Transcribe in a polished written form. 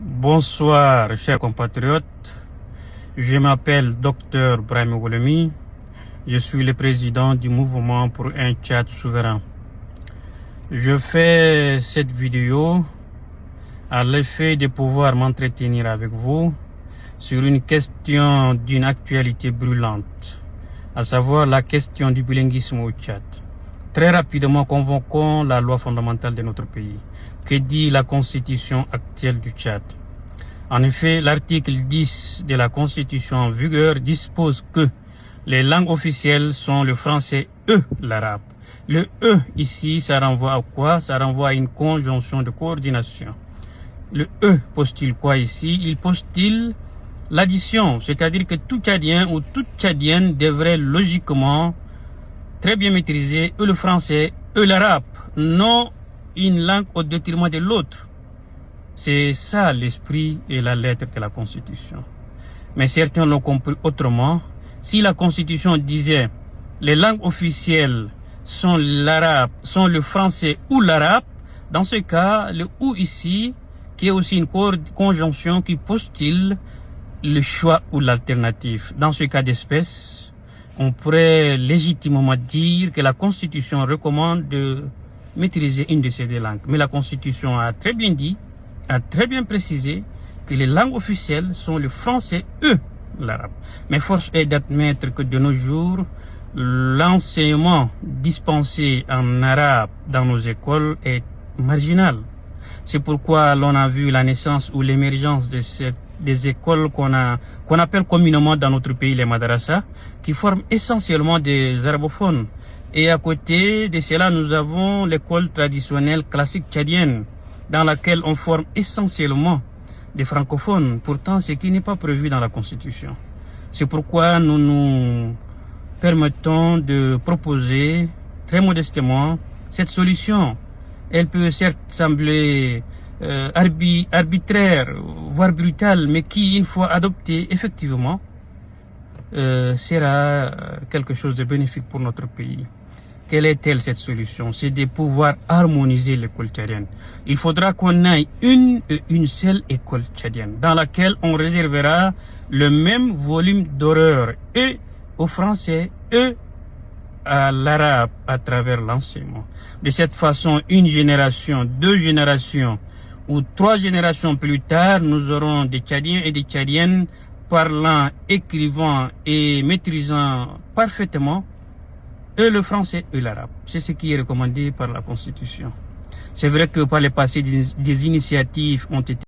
Bonsoir, chers compatriotes. Je m'appelle Dr Brahim Goulemi. Je suis le président du mouvement pour un Tchad souverain. Je fais cette vidéo à l'effet de pouvoir m'entretenir avec vous sur une question d'une actualité brûlante, à savoir la question du bilinguisme au Tchad. Très rapidement, convoquons la loi fondamentale de notre pays. Que dit la constitution actuelle du Tchad? En effet, l'article 10 de la constitution en vigueur dispose que les langues officielles sont le français et l'arabe. Le E ici, ça renvoie à quoi? Ça renvoie à une conjonction de coordination. Le E postule quoi ici? Il postule l'addition, c'est-à-dire que tout Tchadien ou toute Tchadienne devrait logiquement très bien maîtriser le français et l'arabe, non une langue au détriment de l'autre. C'est ça l'esprit et la lettre de la Constitution. Mais certains l'ont compris autrement. Si la Constitution disait les langues officielles sont l'arabe, sont le français ou l'arabe, dans ce cas, le ou ici, qui est aussi une conjonction qui postule le choix ou l'alternative. Dans ce cas d'espèce, on pourrait légitimement dire que la Constitution recommande de maîtriser une de ces deux langues. Mais la Constitution a très bien dit, a très bien précisé que les langues officielles sont le français et l'arabe. Mais force est d'admettre que de nos jours, l'enseignement dispensé en arabe dans nos écoles est marginal. C'est pourquoi l'on a vu la naissance ou l'émergence des écoles qu'on appelle communément dans notre pays les madrasas, qui forment essentiellement des arabophones. Et à côté de cela, nous avons l'école traditionnelle classique tchadienne, dans laquelle on forme essentiellement des francophones, pourtant ce qui n'est pas prévu dans la Constitution. C'est pourquoi nous nous permettons de proposer très modestement cette solution. Elle peut certes sembler arbitraire, voire brutale, mais qui, une fois adoptée, effectivement, sera quelque chose de bénéfique pour notre pays. Quelle est-elle cette solution? C'est de pouvoir harmoniser l'école tchadienne. Il faudra qu'on ait une seule école tchadienne dans laquelle on réservera le même volume d'horreur et au français et à l'arabe à travers l'enseignement. De cette façon, une génération, deux générations ou trois générations plus tard, nous aurons des Tchadiens et des Tchadiennes parlant, écrivant et maîtrisant parfaitement et le français et l'arabe. C'est ce qui est recommandé par la Constitution. C'est vrai que par le passé, des initiatives ont été